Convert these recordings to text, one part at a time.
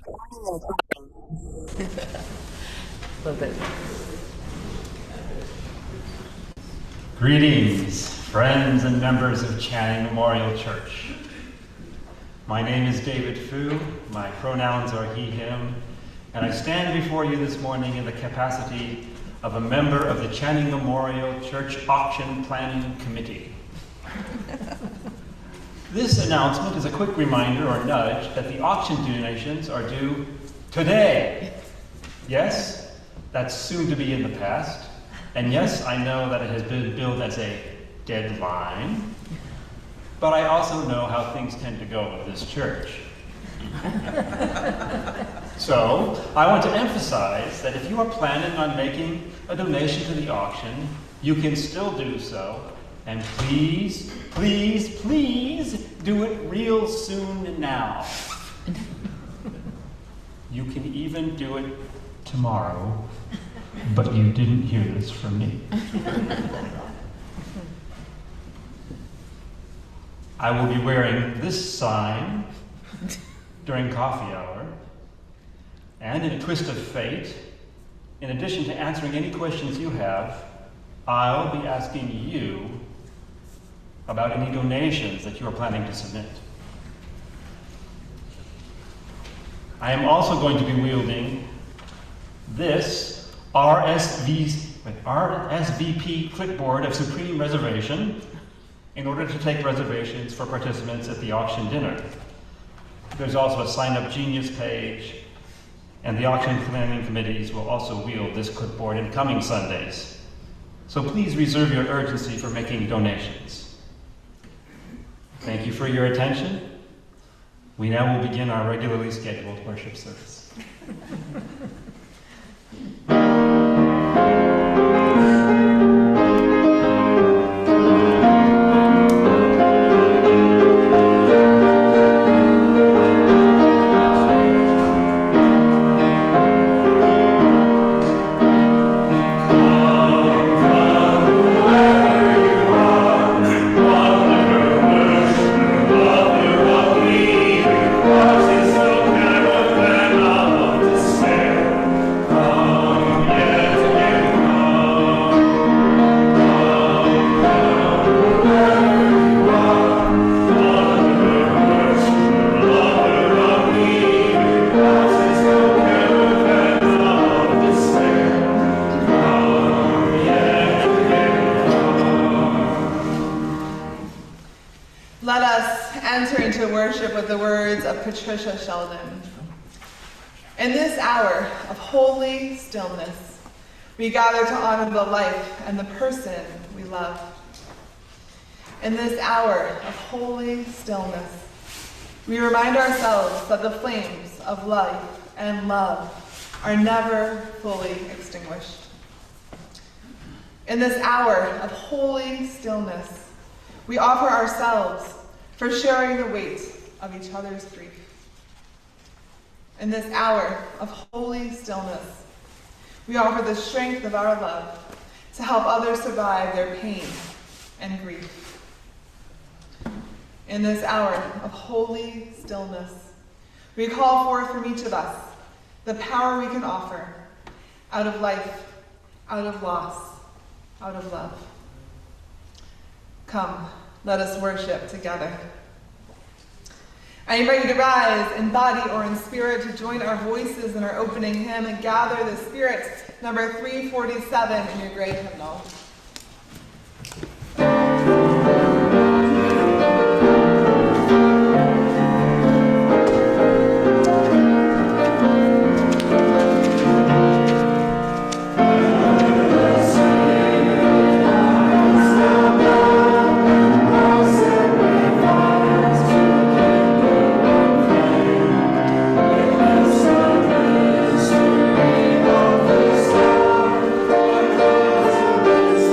Love it. Greetings, friends and members of Channing Memorial Church. My name is David Fu, my pronouns are he, him, and I stand before you this morning in the capacity of a member of the Channing Memorial Church Auction Planning Committee. This announcement is a quick reminder or nudge that the auction donations are due today. Yes, that's soon to be in the past. And yes, I know that it has been billed as a deadline, but I also know how things tend to go with this church. So, I want to emphasize that if you are planning on making a donation to the auction, you can still do so. And please, please, please do it real soon now. You can even do it tomorrow, but you didn't hear this from me. I will be wearing this sign during coffee hour, and in a twist of fate, in addition to answering any questions you have, I'll be asking you about any donations that you are planning to submit. I am also going to be wielding this RSVP clipboard of Supreme Reservation in order to take reservations for participants at the auction dinner. There's also a Sign Up Genius page, and the auction planning committees will also wield this clipboard in coming Sundays. So please reserve your urgency for making donations. Thank you for your attention. We now will begin our regularly scheduled worship service. Patricia Sheldon. In this hour of holy stillness, we gather to honor the life and the person we love. In this hour of holy stillness, we remind ourselves that the flames of life and love are never fully extinguished. In this hour of holy stillness, we offer ourselves for sharing the weight of each other's grief. In this hour of holy stillness, we offer the strength of our love to help others survive their pain and grief. In this hour of holy stillness, we call forth from each of us the power we can offer out of life, out of loss, out of love. Come, let us worship together. I invite you to rise in body or in spirit to join our voices in our opening hymn and gather the Spirit, number 347 in your great hymnal. This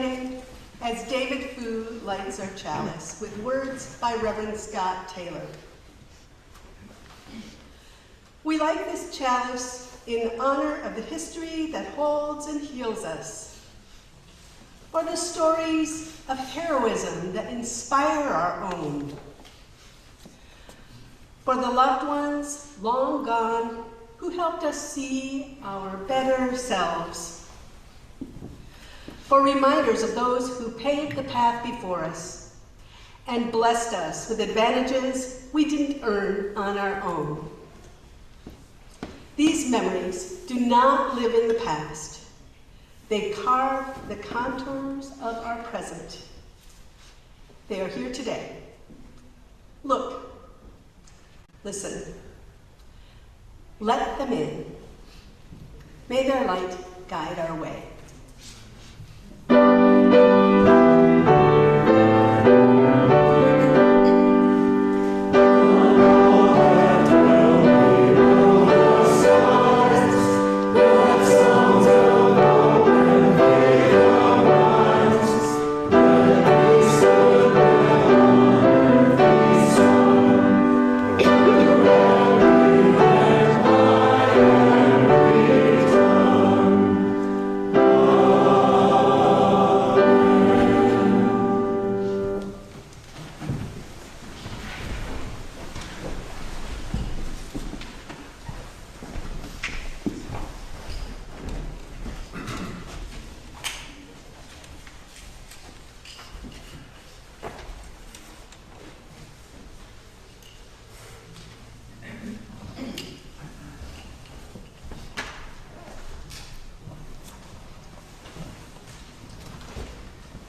united as David Fu lights our chalice with words by Reverend Scott Taylor. We light this chalice in honor of the history that holds and heals us, for the stories of heroism that inspire our own, for the loved ones long gone who helped us see our better selves, for reminders of those who paved the path before us and blessed us with advantages we didn't earn on our own. These memories do not live in the past. They carve the contours of our present. They are here today. Look, listen, let them in. May their light guide our way.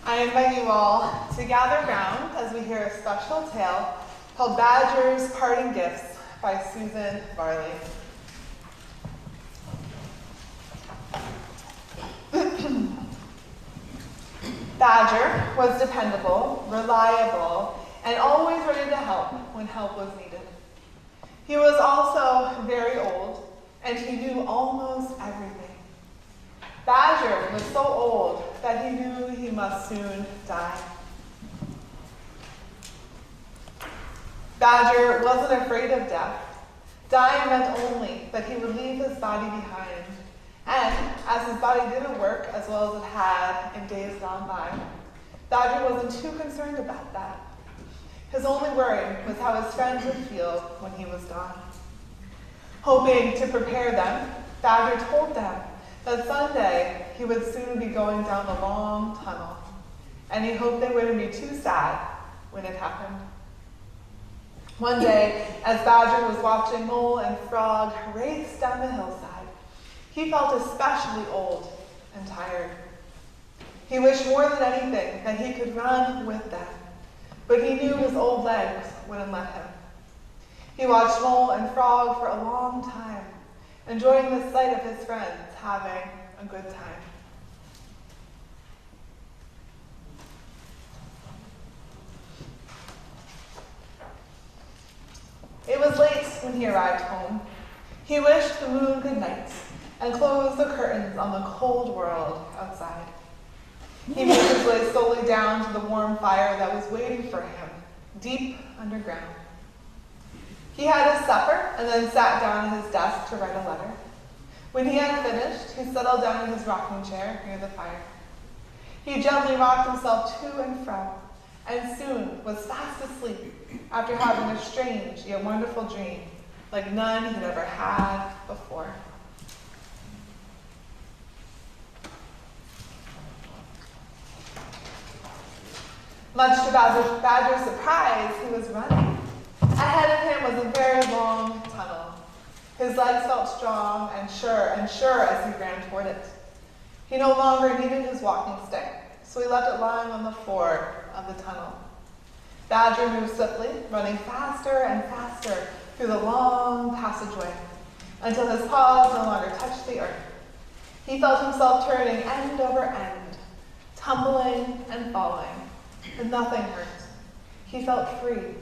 I invite you all to gather round as we hear a special tale called Badger's Parting Gifts by Susan Varley. Badger was dependable, reliable, and always ready to help when help was needed. He was also very old, and he knew almost everything. Badger was so old that he knew he must soon die. Badger wasn't afraid of death. Dying meant only that he would leave his body behind. And as his body didn't work as well as it had in days gone by, Badger wasn't too concerned about that. His only worry was how his friends would feel when he was gone. Hoping to prepare them, Badger told them that someday he would soon be going down the long tunnel, and he hoped they wouldn't be too sad when it happened. One day, as Badger was watching Mole and Frog race down the hillside, he felt especially old and tired. He wished more than anything that he could run with them, but he knew his old legs wouldn't let him. He watched Mole and Frog for a long time, enjoying the sight of his friends having a good time. It was late when he arrived home. He wished the moon good night and closed the curtains on the cold world outside. He made his way slowly down to the warm fire that was waiting for him, deep underground. He had his supper and then sat down at his desk to write a letter. When he had finished, he settled down in his rocking chair near the fire. He gently rocked himself to and fro, and soon was fast asleep after having a strange yet wonderful dream, like none he'd ever had before. Much to Badger's surprise, he was running. Ahead of him was a very long tunnel. His legs felt strong and sure as he ran toward it. He no longer needed his walking stick, so he left it lying on the floor of the tunnel. Badger moved swiftly, running faster and faster through the long passageway, until his paws no longer touched the earth. He felt himself turning end over end, tumbling and falling, but nothing hurt. He felt free.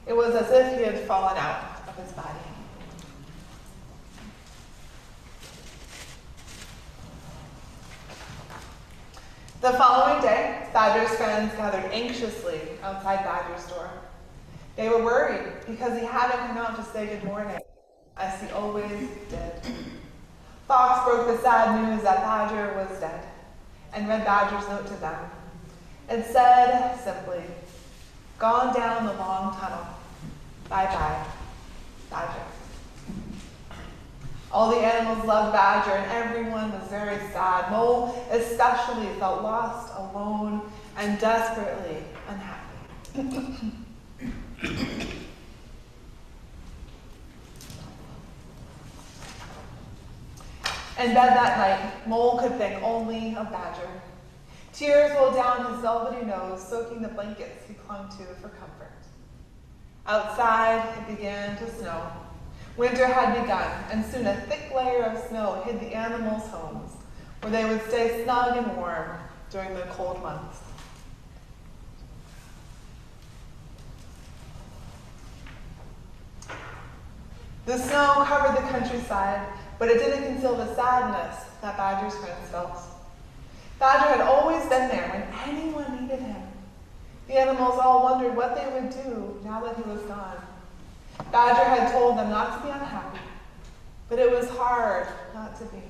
It was as if he had fallen out of his body. The following day, Badger's friends gathered anxiously outside Badger's door. They were worried because he hadn't come out to say good morning, as he always did. Fox broke the sad news that Badger was dead and read Badger's note to them. It said simply, "Gone down the long tunnel. Bye-bye, Badger." All the animals loved Badger, and everyone was very sad. Mole especially felt lost, alone, and desperately unhappy. In bed that night, Mole could think only of Badger. Tears rolled down his velvety nose, soaking the blankets he clung to for comfort. Outside, it began to snow. Winter had begun, and soon a thick layer of snow hid the animals' homes, where they would stay snug and warm during the cold months. The snow covered the countryside, but it didn't conceal the sadness that Badger's friends felt. Badger had always been there when anyone needed him. The animals all wondered what they would do now that he was gone. Badger had told them not to be unhappy, but it was hard not to be.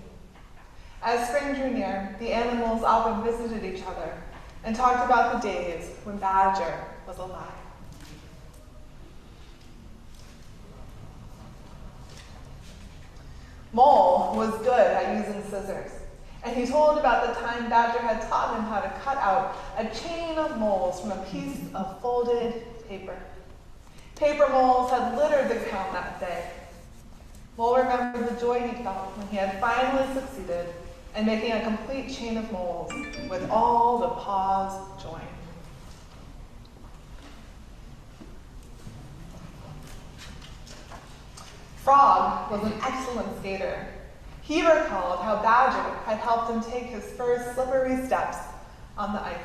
As spring drew near, the animals often visited each other and talked about the days when Badger was alive. Mole was good at using scissors, and he told about the time Badger had taught him how to cut out a chain of moles from a piece of folded paper. Paper moles had littered the ground that day. Mole remembered the joy he felt when he had finally succeeded in making a complete chain of moles with all the paws joined. Frog was an excellent skater. He recalled how Badger had helped him take his first slippery steps on the ice.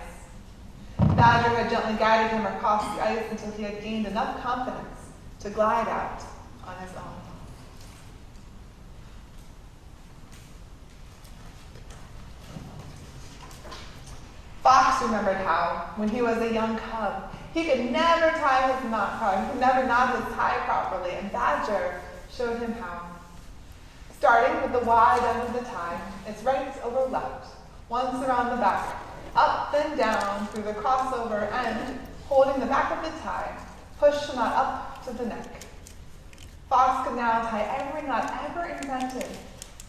Badger had gently guided him across the ice until he had gained enough confidence to glide out on his own. Fox remembered how, when he was a young cub, he could never tie his knot properly. He could never knot his tie properly, and Badger showed him how. Starting with the wide end of the tie, it's right over left, once around the back, up and down through the crossover end, holding the back of the tie, push the knot up to the neck. Fox could now tie every knot ever invented,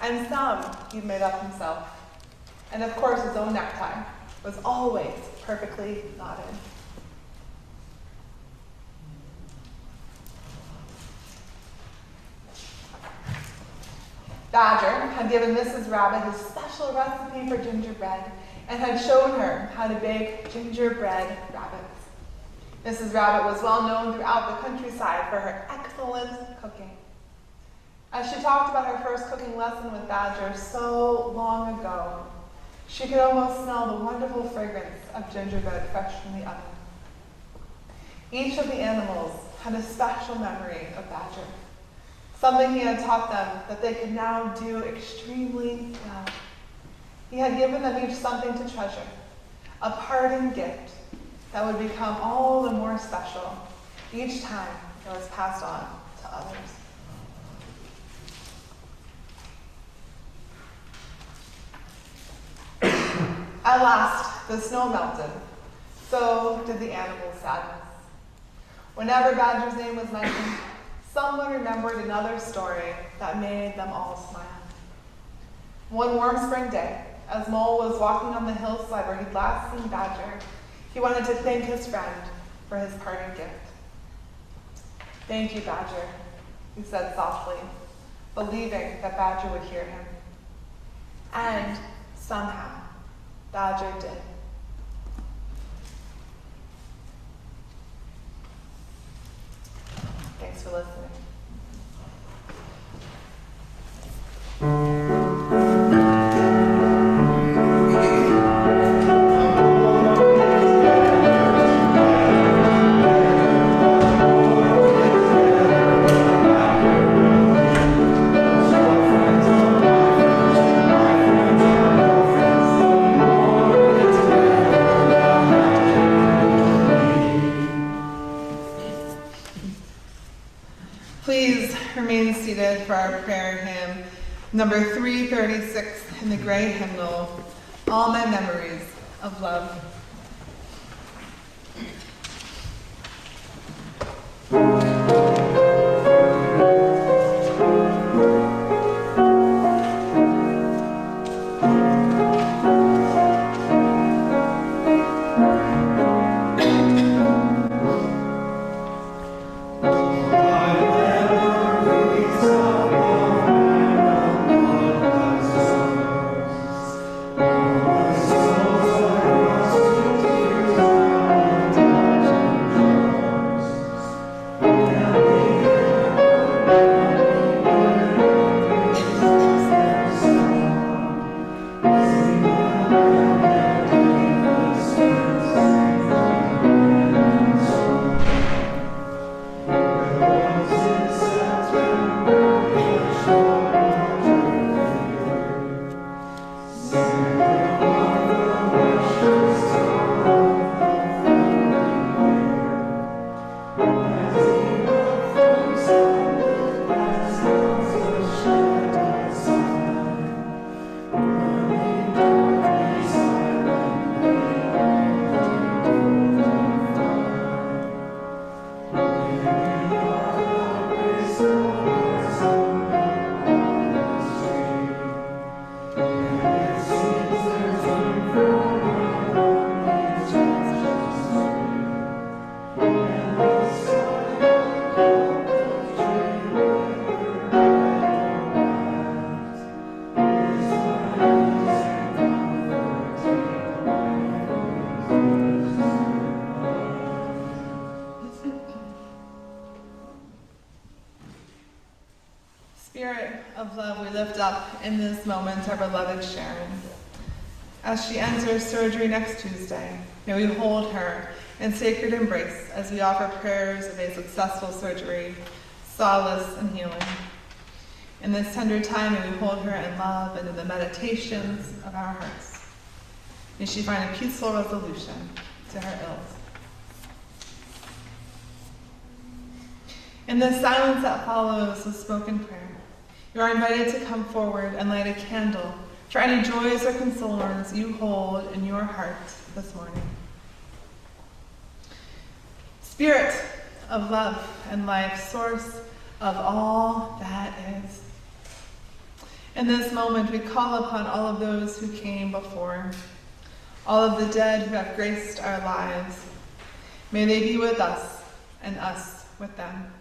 and some he'd made up himself. And of course, his own necktie was always perfectly knotted. Badger had given Mrs. Rabbit his special recipe for gingerbread and had shown her how to bake gingerbread rabbits. Mrs. Rabbit was well known throughout the countryside for her excellent cooking. As she talked about her first cooking lesson with Badger so long ago, she could almost smell the wonderful fragrance of gingerbread fresh from the oven. Each of the animals had a special memory of Badger, something he had taught them that they could now do extremely well. He had given them each something to treasure, a parting gift that would become all the more special each time it was passed on to others. At last, the snow melted. So did the animals' sadness. Whenever Badger's name was mentioned, someone remembered another story that made them all smile. One warm spring day, as Mole was walking on the hillside where he'd last seen Badger, he wanted to thank his friend for his parting gift. "Thank you, Badger," he said softly, believing that Badger would hear him. And somehow, Badger did. Thanks for listening. Number 336 in the gray hymnal, All My Memories of Love. Spirit of love, we lift up in this moment our beloved Sharon. As she enters surgery next Tuesday, may we hold her in sacred embrace as we offer prayers of a successful surgery, solace, and healing. In this tender time, may we hold her in love and in the meditations of our hearts. May she find a peaceful resolution to her ills. In the silence that follows the spoken prayer, you are invited to come forward and light a candle for any joys or concerns you hold in your heart this morning. Spirit of love and life, source of all that is. In this moment, we call upon all of those who came before, all of the dead who have graced our lives. May they be with us and us with them.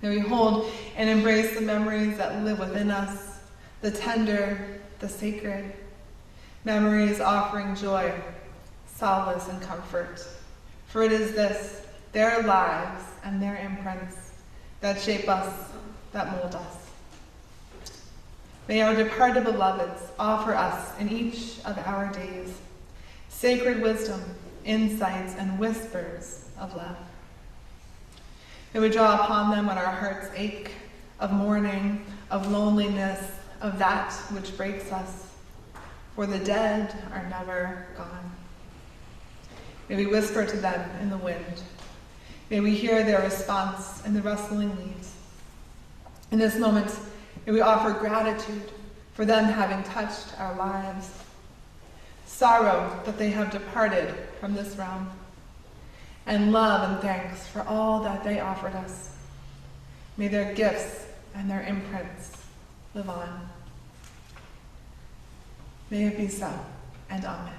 May we hold and embrace the memories that live within us, the tender, the sacred, memories offering joy, solace, and comfort. For it is this, their lives and their imprints, that shape us, that mold us. May our departed beloveds offer us in each of our days sacred wisdom, insights, and whispers of love. May we draw upon them when our hearts ache, of mourning, of loneliness, of that which breaks us, for the dead are never gone. May we whisper to them in the wind. May we hear their response in the rustling leaves. In this moment, may we offer gratitude for them having touched our lives, sorrow that they have departed from this realm, and love and thanks for all that they offered us. May their gifts and their imprints live on. May it be so, and amen.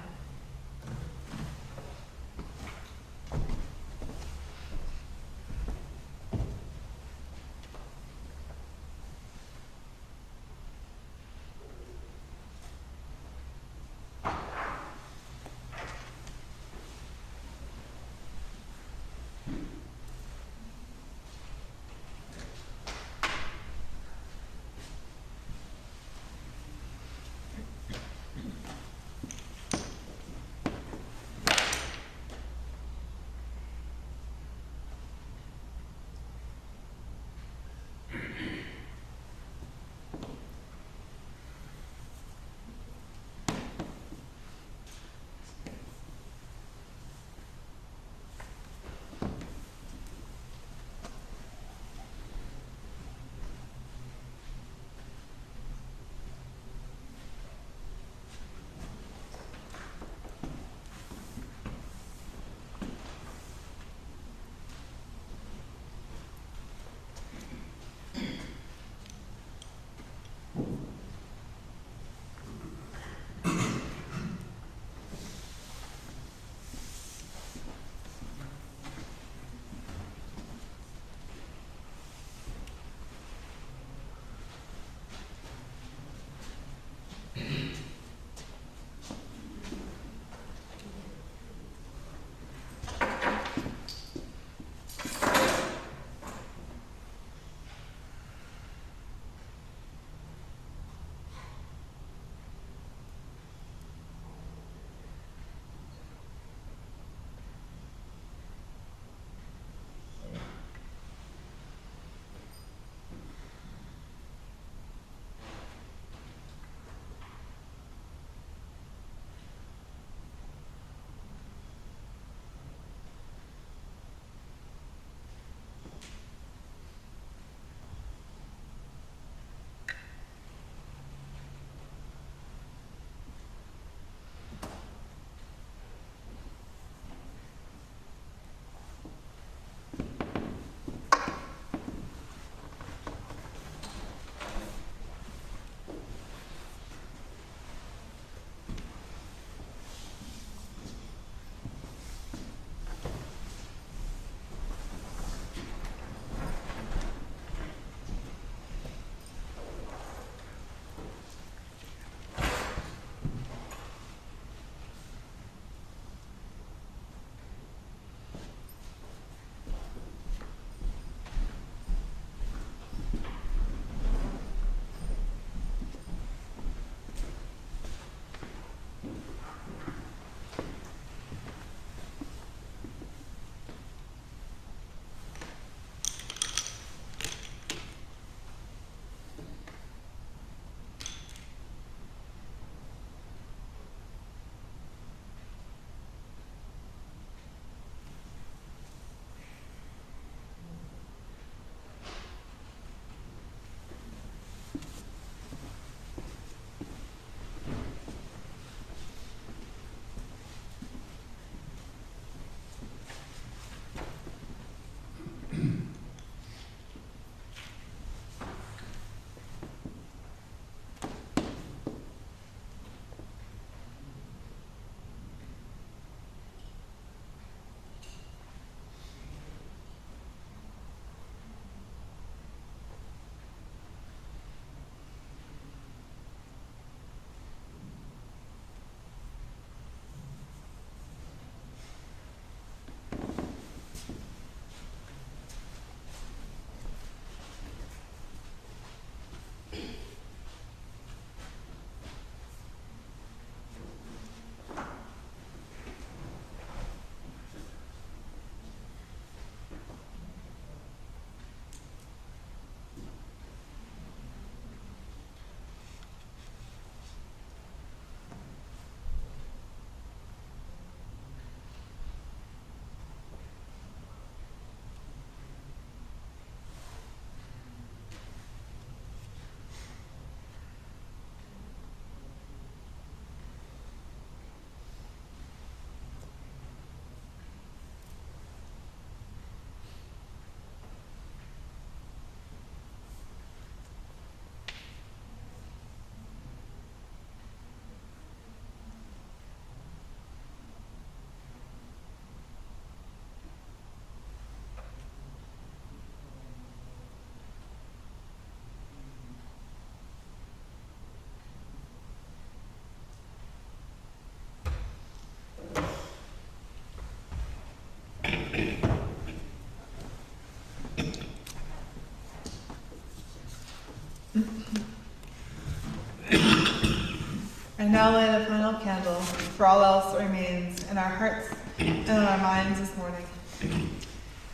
now light a final candle for all else that remains in our hearts and in our minds this morning.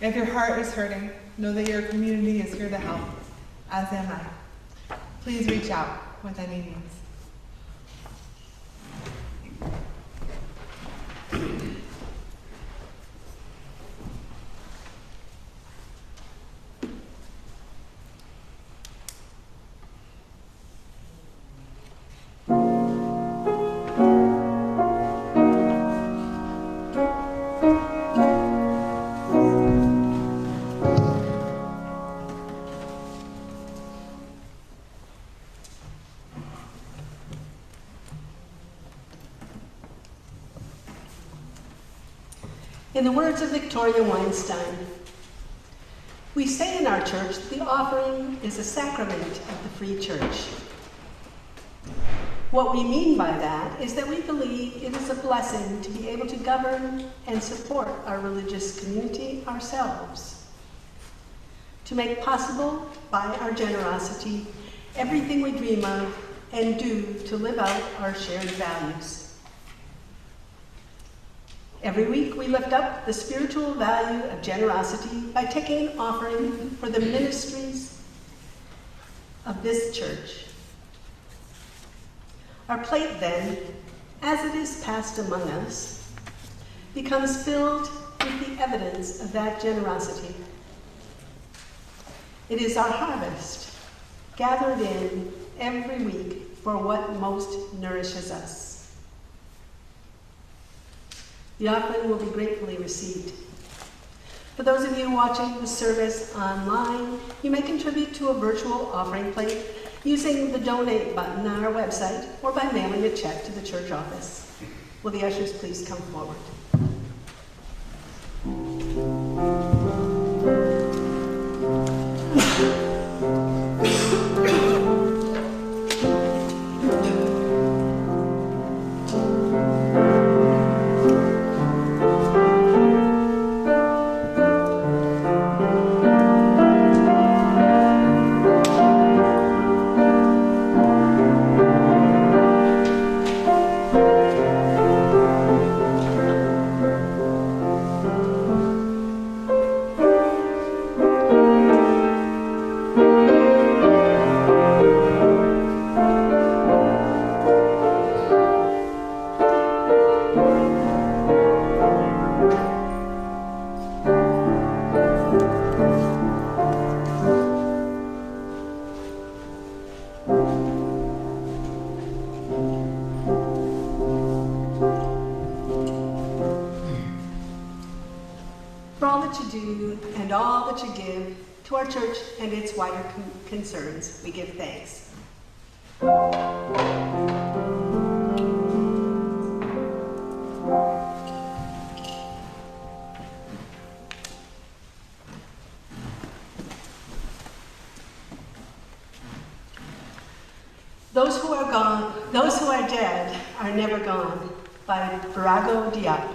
If your heart is hurting, know that your community is here to help, as am I. Please reach out with any needs. In the words of Victoria Weinstein, we say in our church that the offering is a sacrament of the free church. What we mean by that is that we believe it is a blessing to be able to govern and support our religious community ourselves, to make possible by our generosity everything we dream of and do to live out our shared values. Every week we lift up the spiritual value of generosity by taking an offering for the ministries of this church. Our plate then, as it is passed among us, becomes filled with the evidence of that generosity. It is our harvest, gathered in every week for what most nourishes us. The offering will be gratefully received. For those of you watching the service online, you may contribute to a virtual offering plate using the donate button on our website or by mailing a check to the church office. Will the ushers please come forward? And all that you give to our church and its wider concerns, we give thanks. Those who are gone, those who are dead are never gone, by Virago Diop.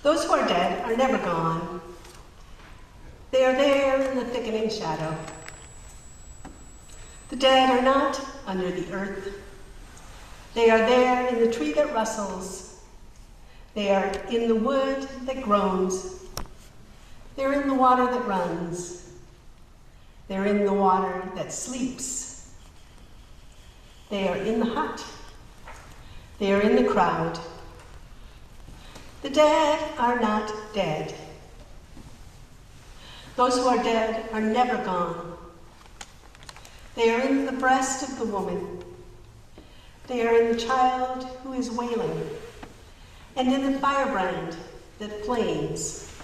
Those who are dead are never gone. They are there in the thickening shadow. The dead are not under the earth. They are there in the tree that rustles. They are in the wood that groans. They're in the water that runs. They're in the water that sleeps. They are in the hut. They are in the crowd. The dead are not dead. Those who are dead are never gone. They are in the breast of the woman. They are in the child who is wailing, and in the firebrand that flames.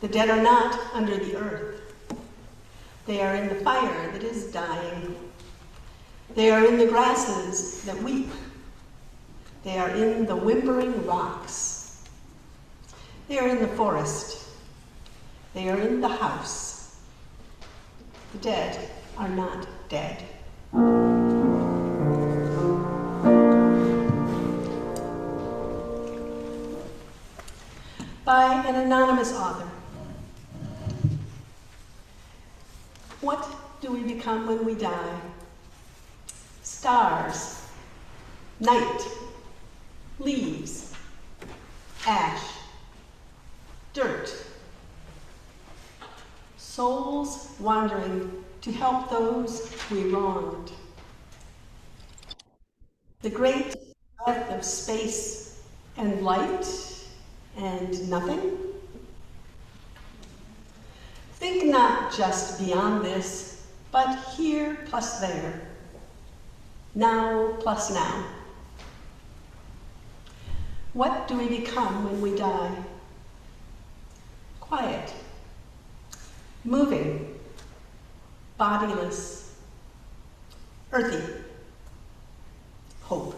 The dead are not under the earth. They are in the fire that is dying. They are in the grasses that weep. They are in the whimpering rocks. They are in the forest. They are in the house. The dead are not dead. By an anonymous author. What do we become when we die? stars, night, leaves, ash, dirt, souls wandering to help those we wronged. The great breadth of space and light and nothing. Think not just beyond this, but here plus there, now plus now. What do we become when we die? Quiet, moving, bodiless, earthy, hope.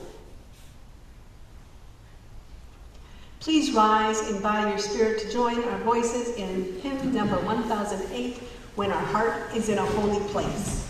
Please rise and by your spirit to join our voices in hymn number 1008, When Our Heart is in a Holy Place.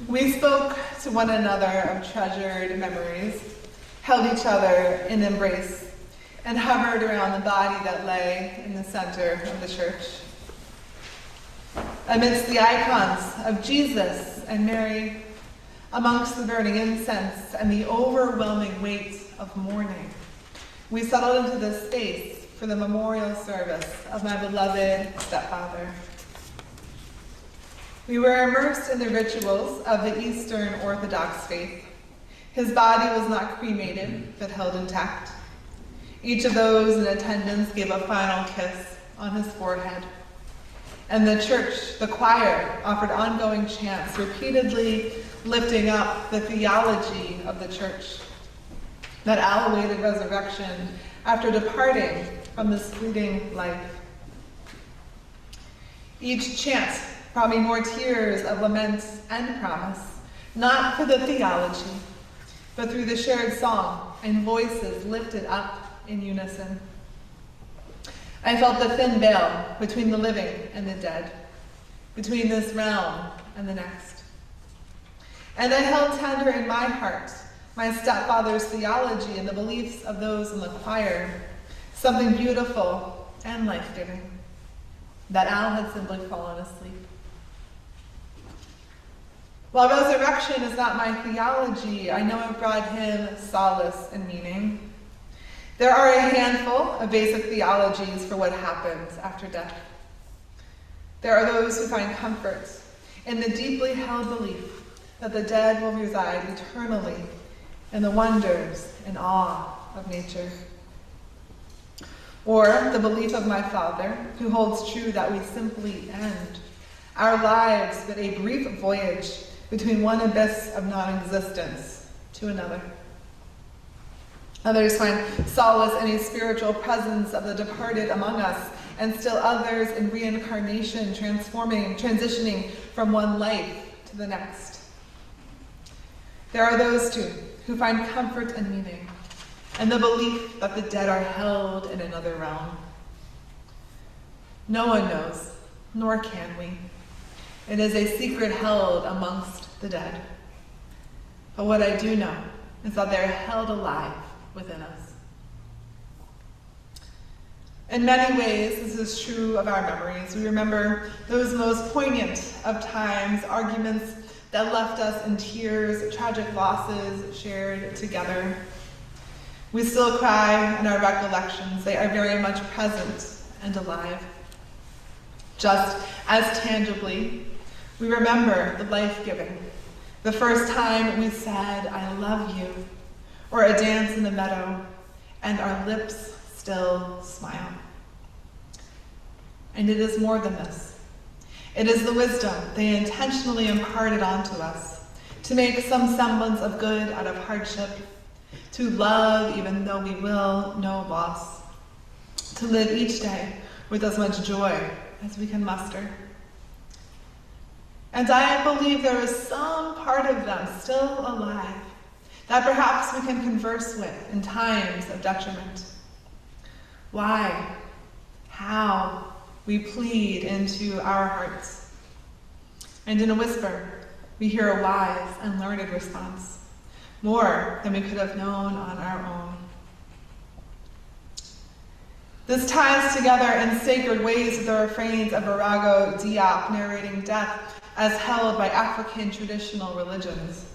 We spoke to one another of treasured memories, held each other in embrace, and hovered around the body that lay in the center of the church. Amidst the icons of Jesus and Mary, amongst the burning incense and the overwhelming weight of mourning, we settled into this space for the memorial service of my beloved stepfather. We were immersed in the rituals of the Eastern Orthodox faith. His body was not cremated, but held intact. Each of those in attendance gave a final kiss on his forehead. And the church, the choir, offered ongoing chants, repeatedly lifting up the theology of the church that awaited resurrection after departing from this fleeting life. Each chant brought me more tears of lament and promise, not for the theology, but through the shared song and voices lifted up in unison. I felt the thin veil between the living and the dead, between this realm and the next. And I held tender in my heart my stepfather's theology and the beliefs of those in the choir, something beautiful and life-giving, that Al had simply fallen asleep. While resurrection is not my theology, I know it brought him solace and meaning. There are a handful of basic theologies for what happens after death. There are those who find comfort in the deeply held belief that the dead will reside eternally in the wonders and awe of nature. Or the belief of my father, who holds true that we simply end our lives but a brief voyage between one abyss of non-existence to another. Others find solace in a spiritual presence of the departed among us, and still others in reincarnation, transitioning from one life to the next. There are those too who find comfort and meaning in the belief that the dead are held in another realm. No one knows, nor can we. It is a secret held amongst the dead. But what I do know is that they're held alive within us. In many ways, this is true of our memories. We remember those most poignant of times, arguments that left us in tears, tragic losses shared together. We still cry in our recollections. They are very much present and alive. Just as tangibly, we remember the life-giving, the first time we said, "I love you," or a dance in the meadow, and our lips still smile. And it is more than this. It is the wisdom they intentionally imparted onto us to make some semblance of good out of hardship, to love even though we will know loss, to live each day with as much joy as we can muster. And I believe there is some part of them still alive that perhaps we can converse with in times of detriment. Why? How? We plead into our hearts. And in a whisper, we hear a wise and learned response, more than we could have known on our own. This ties together in sacred ways with the refrains of Virago Diop narrating death as held by African traditional religions.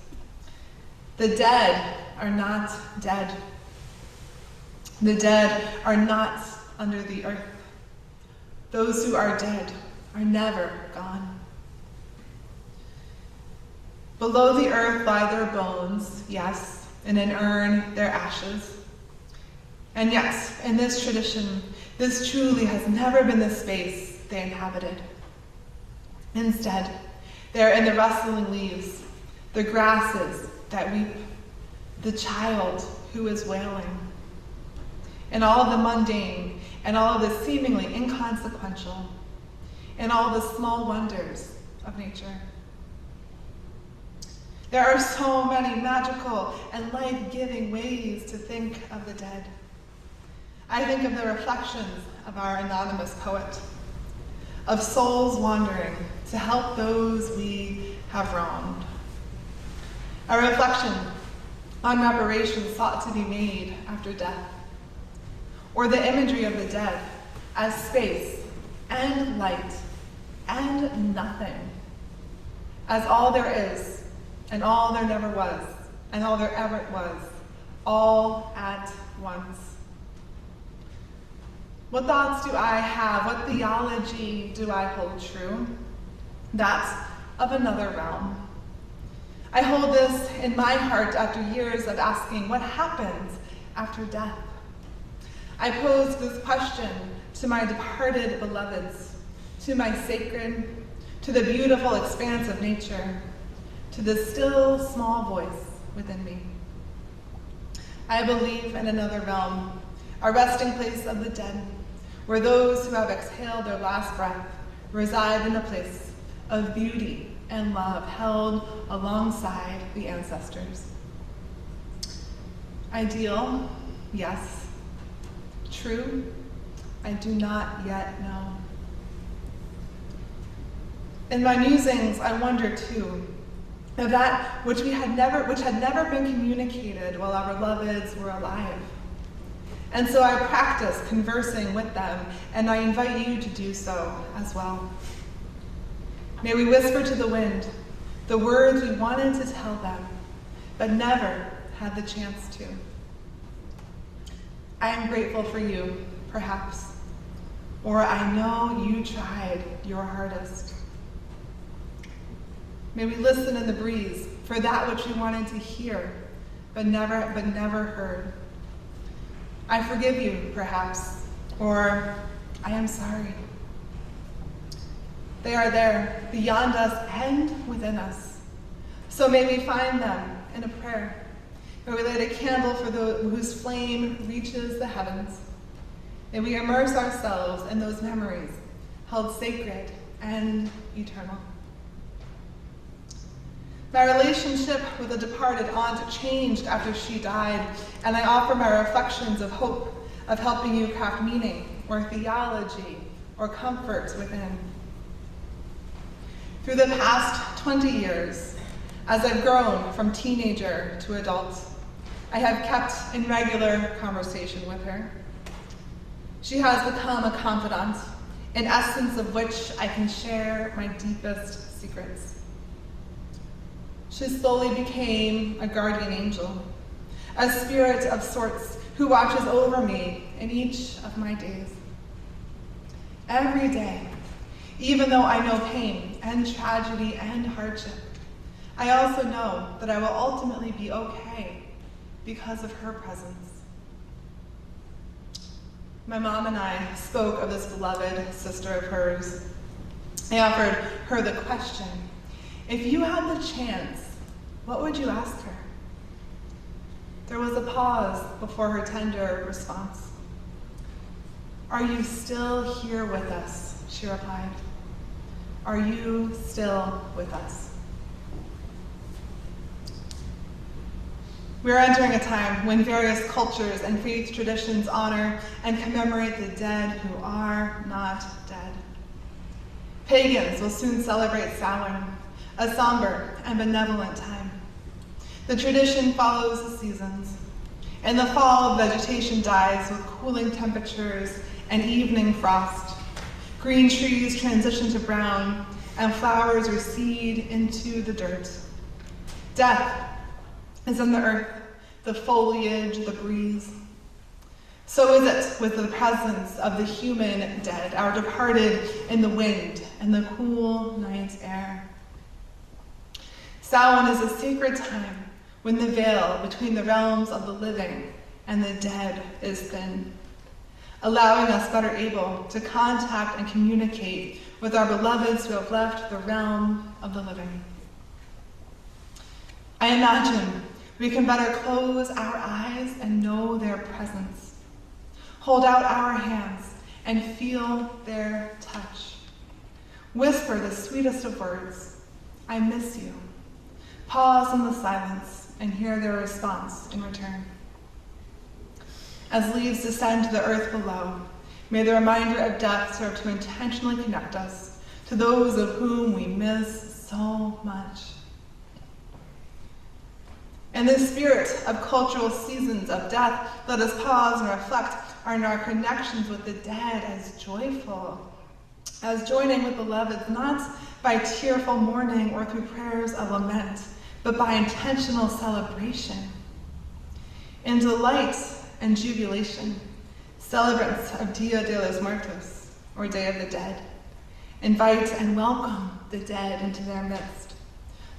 The dead are not dead. The dead are not under the earth. Those who are dead are never gone. Below the earth lie their bones, yes, in an urn their ashes. And yes, in this tradition, this truly has never been the space they inhabited. Instead, they are in the rustling leaves, the grasses that weep, the child who is wailing, and all of the mundane and all of the seemingly inconsequential, and all the small wonders of nature. There are so many magical and life-giving ways to think of the dead. I think of the reflections of our anonymous poet, of souls wandering to help those we have wronged. A reflection on reparations sought to be made after death, or the imagery of the dead as space and light and nothing, as all there is and all there never was and all there ever was, all at once. What thoughts do I have? What theology do I hold true? That's of another realm. I hold this in my heart after years of asking what happens after death. I pose this question to my departed beloveds, to my sacred, to the beautiful expanse of nature, to the still small voice within me. I believe in another realm, a resting place of the dead, where those who have exhaled their last breath reside in a place of beauty and love held alongside the ancestors. Ideal, yes. True, I do not yet know. In my musings, I wonder too, of that which had never been communicated while our beloveds were alive. And so I practice conversing with them, and I invite you to do so as well. May we whisper to the wind the words we wanted to tell them, but never had the chance to. I am grateful for you, perhaps, or I know you tried your hardest. May we listen in the breeze for that which we wanted to hear, but never heard. I forgive you, perhaps, or I am sorry. They are there, beyond us and within us. So may we find them in a prayer. May we light a candle for those whose flame reaches the heavens. May we immerse ourselves in those memories held sacred and eternal. My relationship with a departed aunt changed after she died, and I offer my reflections of hope, of helping you craft meaning or theology or comfort within. Through the past 20 years, as I've grown from teenager to adult, I have kept in regular conversation with her. She has become a confidant, in essence of which I can share my deepest secrets. She slowly became a guardian angel, a spirit of sorts who watches over me in each of my days. Every day, even though I know pain and tragedy and hardship, I also know that I will ultimately be okay because of her presence. My mom and I spoke of this beloved sister of hers. I offered her the question, if you had the chance, what would you ask her? There was a pause before her tender response. Are you still here with us? She replied. Are you still with us? We are entering a time when various cultures and faith traditions honor and commemorate the dead who are not dead. Pagans will soon celebrate Samhain, a somber and benevolent time. The tradition follows the seasons. In the fall, vegetation dies with cooling temperatures and evening frost. Green trees transition to brown, and flowers recede into the dirt. Death is in the earth, the foliage, the breeze. So is it with the presence of the human dead, our departed in the wind and the cool night air. Samhain is a sacred time when the veil between the realms of the living and the dead is thin, allowing us better able to contact and communicate with our beloveds who have left the realm of the living. I imagine we can better close our eyes and know their presence, hold out our hands and feel their touch, whisper the sweetest of words, I miss you, pause in the silence and hear their response in return. As leaves descend to the earth below, may the reminder of death serve to intentionally connect us to those of whom we miss so much. In the spirit of cultural seasons of death, let us pause and reflect on our connections with the dead as joyful, as joining with beloveds, not by tearful mourning or through prayers of lament, but by intentional celebration. In delight and jubilation, celebrants of Dia de los Muertos, or Day of the Dead, invite and welcome the dead into their midst,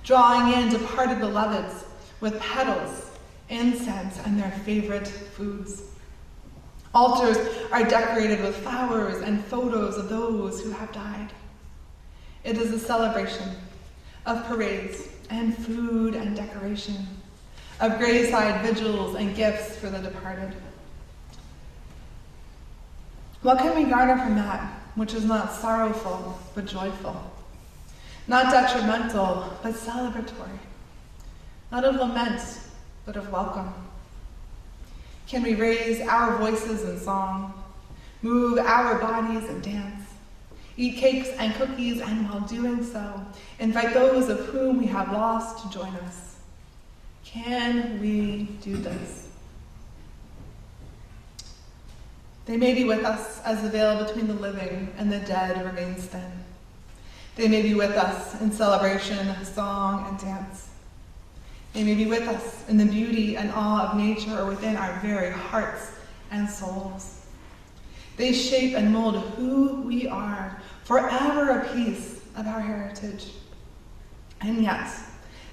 drawing in departed beloveds with petals, incense, and their favorite foods. Altars are decorated with flowers and photos of those who have died. It is a celebration of parades and food and decoration, of graveside vigils and gifts for the departed. What can we garner from that which is not sorrowful but joyful, not detrimental but celebratory, not of lament but of welcome? Can we raise our voices in song, move our bodies in dance, eat cakes and cookies, and while doing so, invite those of whom we have lost to join us? Can we do this? They may be with us as the veil between the living and the dead remains thin. They may be with us in celebration, song, and dance. They may be with us in the beauty and awe of nature or within our very hearts and souls. They shape and mold who we are, forever a piece of our heritage. And yet,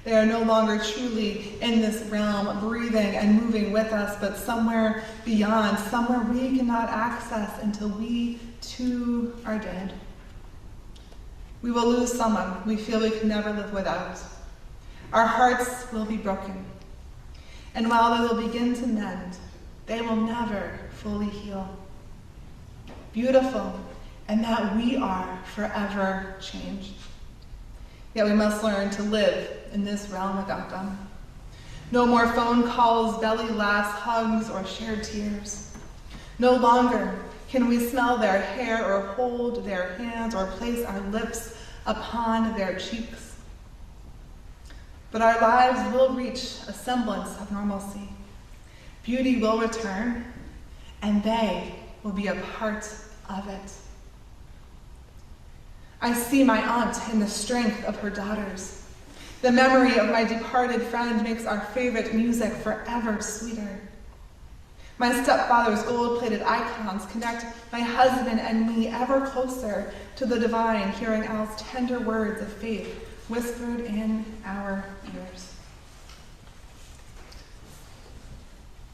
they are no longer truly in this realm, breathing and moving with us, but somewhere beyond, somewhere we cannot access until we too are dead. We will lose someone we feel we can never live without. Our hearts will be broken. And while they will begin to mend, they will never fully heal. Beautiful, and that we are forever changed. Yet we must learn to live in this realm without them. No more phone calls, belly laughs, hugs, or shared tears. No longer can we smell their hair or hold their hands or place our lips upon their cheeks. But our lives will reach a semblance of normalcy. Beauty will return, and they will be a part of it. I see my aunt in the strength of her daughters. The memory of my departed friend makes our favorite music forever sweeter. My stepfather's gold-plated icons connect my husband and me ever closer to the divine, hearing Al's tender words of faith whispered in our ears.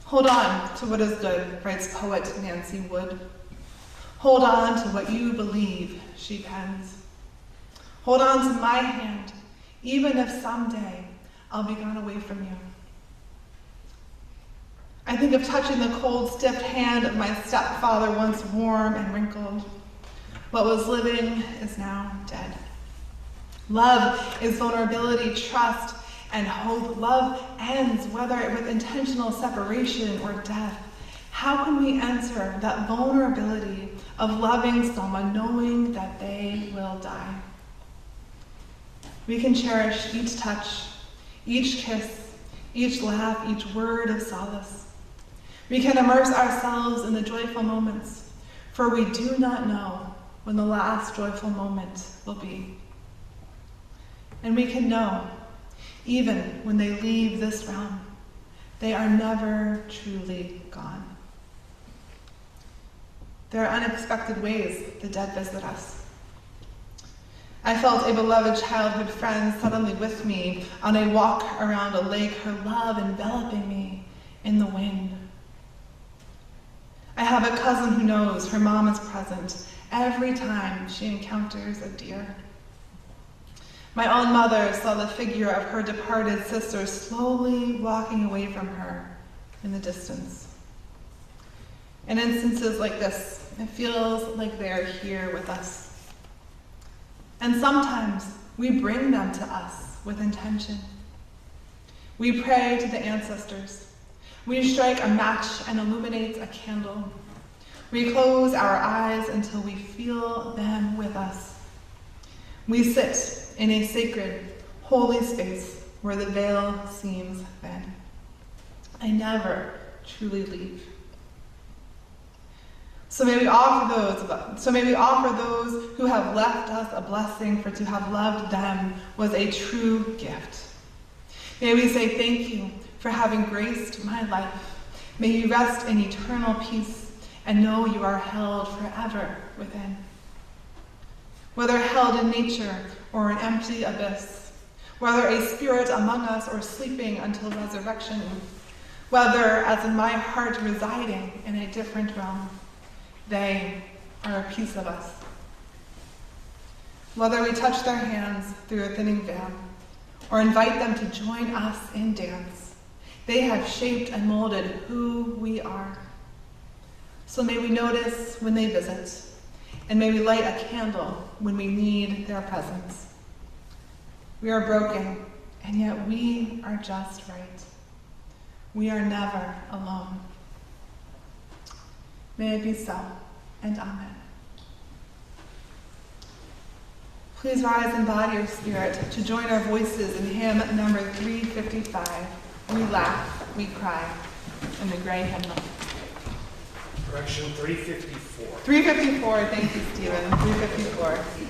Hold on to what is good, writes poet Nancy Wood. Hold on to what you believe, she pens. Hold on to my hand, even if someday I'll be gone away from you. I think of touching the cold, stiff hand of my stepfather, once warm and wrinkled. What was living is now dead. Love is vulnerability, trust, and hope. Love ends, whether with intentional separation or death. How can we enter that vulnerability of loving someone knowing that they will die? We can cherish each touch, each kiss, each laugh, each word of solace. We can immerse ourselves in the joyful moments, for we do not know when the last joyful moment will be. And we can know, even when they leave this realm, they are never truly gone. There are unexpected ways the dead visit us. I felt a beloved childhood friend suddenly with me on a walk around a lake, her love enveloping me in the wind. I have a cousin who knows her mom is present every time she encounters a deer. My own mother saw the figure of her departed sister slowly walking away from her in the distance. In instances like this, it feels like they're here with us. And sometimes we bring them to us with intention. We pray to the ancestors. We strike a match and illuminate a candle. We close our eyes until we feel them with us. We sit in a sacred, holy space where the veil seems thin. I never truly leave. So may we offer those who have left us a blessing, for to have loved them was a true gift. May we say thank you for having graced my life. May you rest in eternal peace and know you are held forever within. Whether held in nature or an empty abyss, whether a spirit among us or sleeping until resurrection, whether, as in my heart, residing in a different realm, they are a piece of us. Whether we touch their hands through a thinning veil or invite them to join us in dance, they have shaped and molded who we are. So may we notice when they visit, and may we light a candle when we need their presence. We are broken, and yet we are just right. We are never alone. May it be so, and amen. Please rise in body or spirit to join our voices in hymn number 355, We Laugh, We Cry, in the gray hymnal. Correction 354. 354, thank you, Stephen. 354.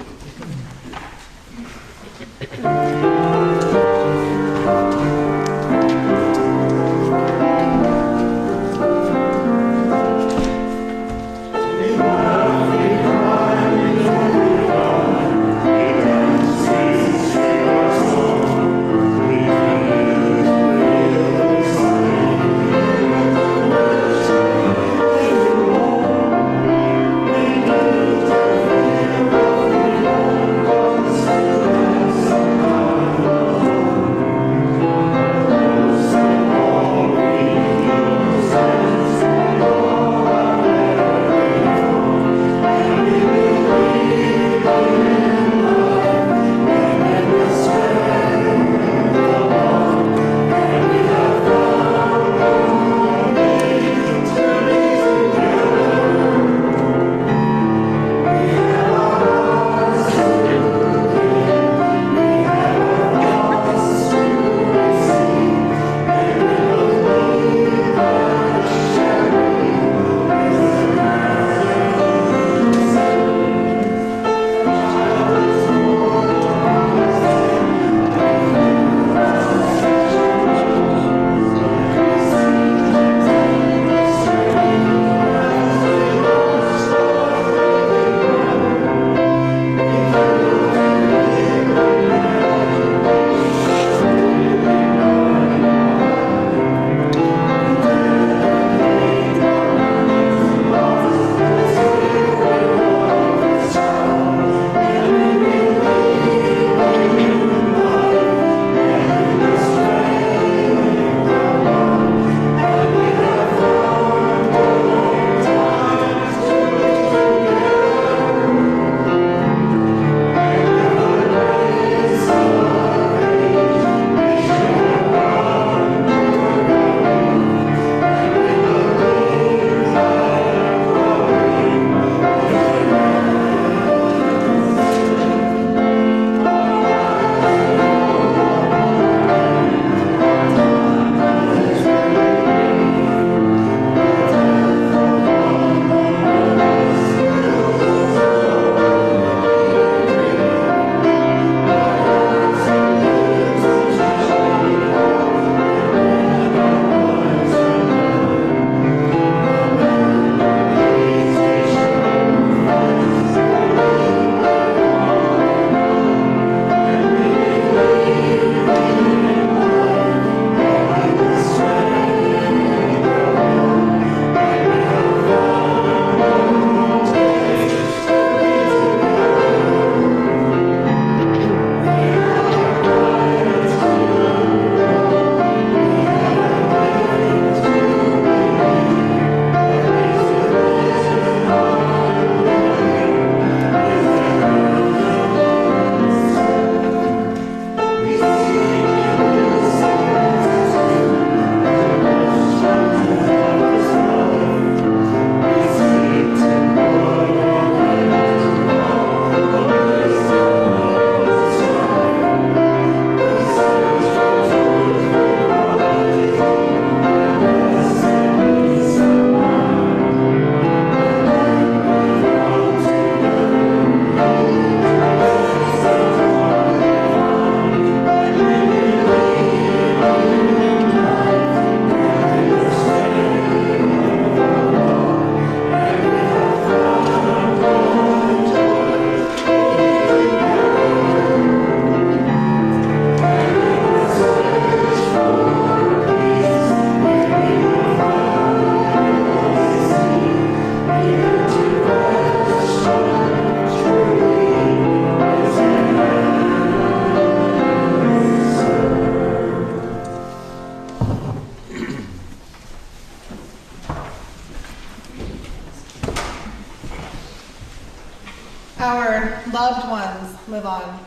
Our loved ones live on,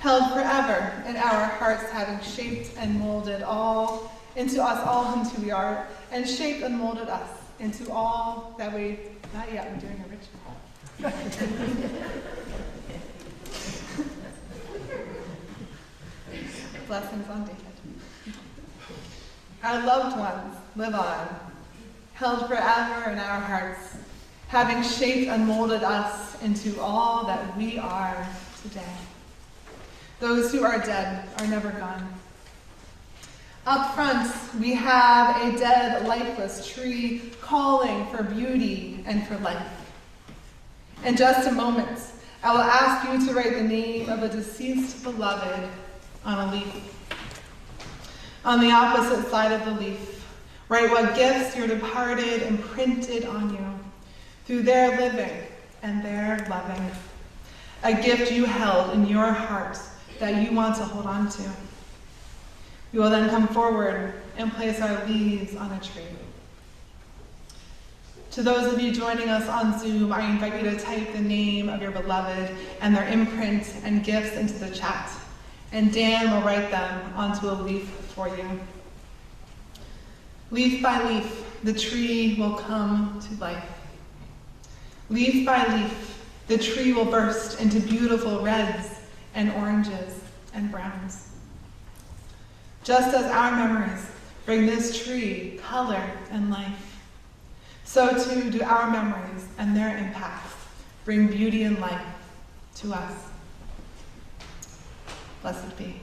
held forever in our hearts, having shaped and molded all into us all into we are, and shaped and molded us into all that we, not yet, we're doing a ritual. Blessings on David. Our loved ones live on, held forever in our hearts, having shaped and molded us into all that we are today. Those who are dead are never gone. Up front, we have a dead, lifeless tree calling for beauty and for life. In just a moment, I will ask you to write the name of a deceased beloved on a leaf. On the opposite side of the leaf, write what gifts your departed imprinted on you through their living and their loving. A gift you held in your heart that you want to hold on to. We will then come forward and place our leaves on a tree. To those of you joining us on Zoom, I invite you to type the name of your beloved and their imprint and gifts into the chat, and Dan will write them onto a leaf for you. Leaf by leaf, the tree will come to life. Leaf by leaf, the tree will burst into beautiful reds and oranges and browns. Just as our memories bring this tree color and life, so too do our memories and their impacts bring beauty and life to us. Blessed be.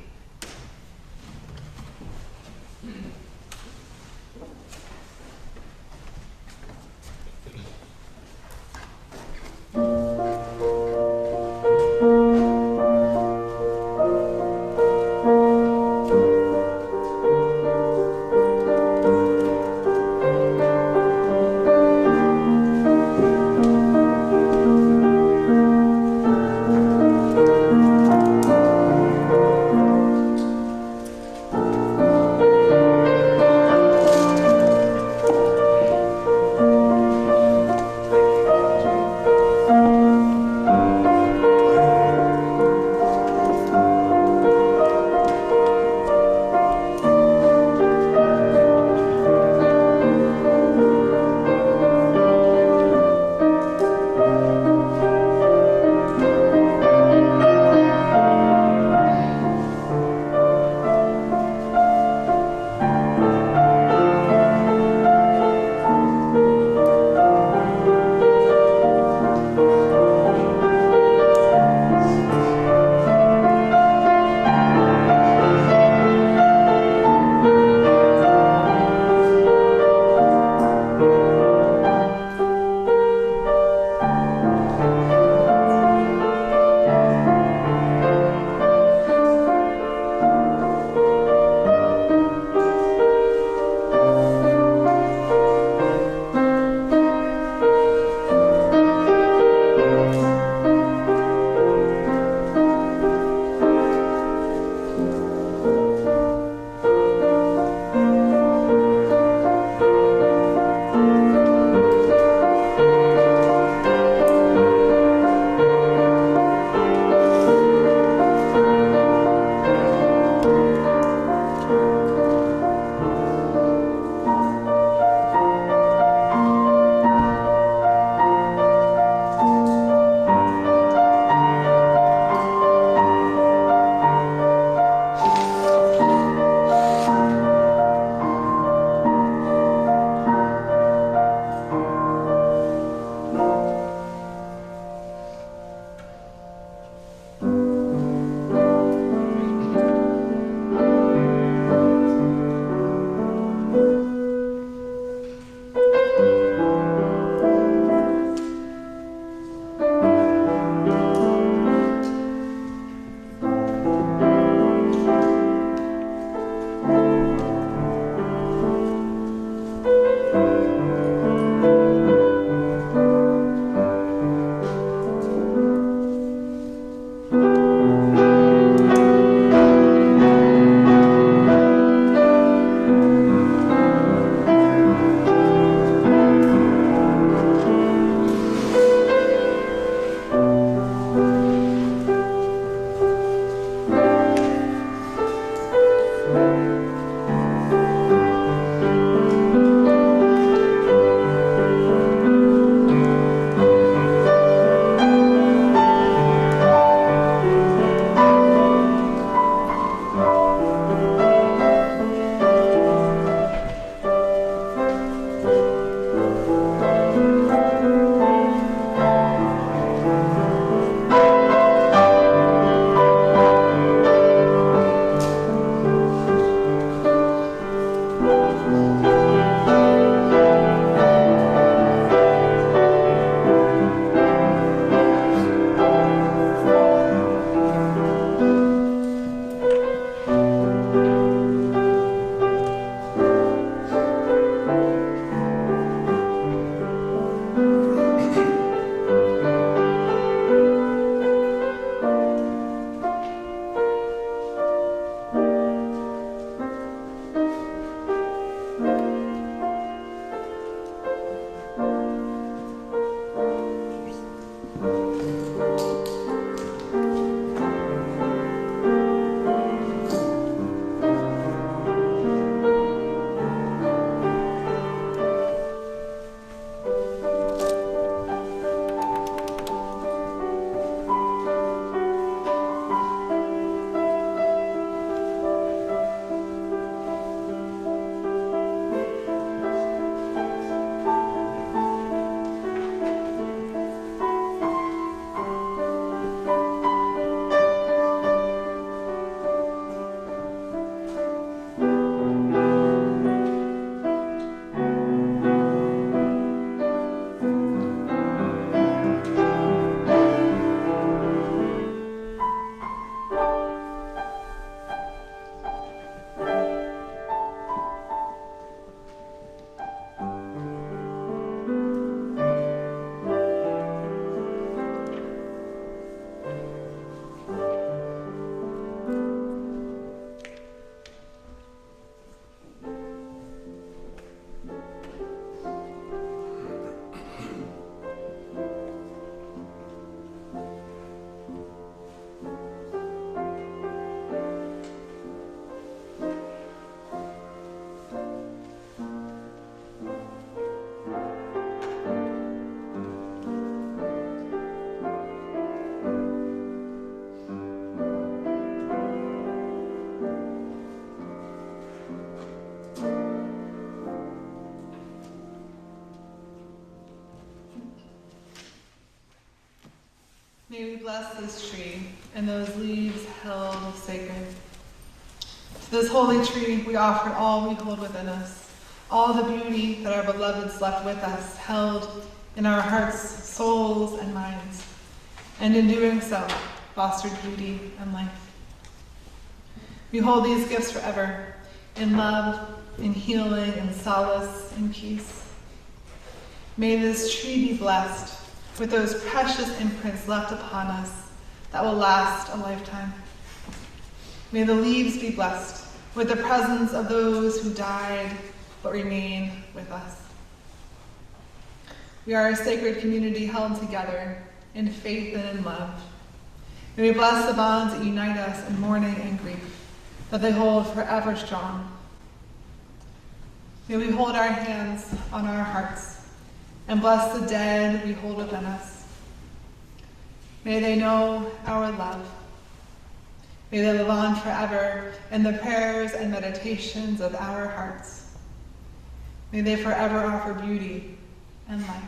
May we bless this tree and those leaves held sacred. To this holy tree we offer all we hold within us, all the beauty that our beloveds left with us, held in our hearts, souls, and minds, and in doing so, fostered beauty and life. We hold these gifts forever, in love, in healing, in solace, in peace. May this tree be blessed with those precious imprints left upon us that will last a lifetime. May the leaves be blessed with the presence of those who died but remain with us. We are a sacred community held together in faith and in love. May we bless the bonds that unite us in mourning and grief, that they hold forever strong. May we hold our hands on our hearts and bless the dead we hold within us. May they know our love. May they live on forever in the prayers and meditations of our hearts. May they forever offer beauty and life.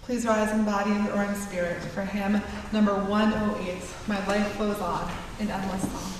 Please rise in body or in spirit for hymn number 108, My Life Flows On, in endless song.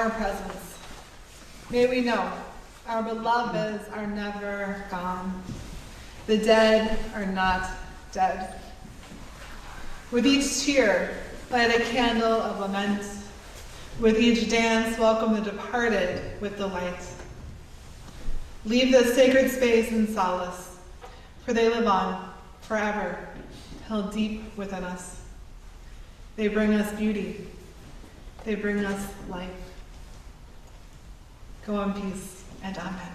our presence. May we know our beloveds are never gone. The dead are not dead. With each tear, light a candle of lament. With each dance, welcome the departed with delight. Leave this sacred space in solace, for they live on forever, held deep within us. They bring us beauty. They bring us life. Go in peace and amen.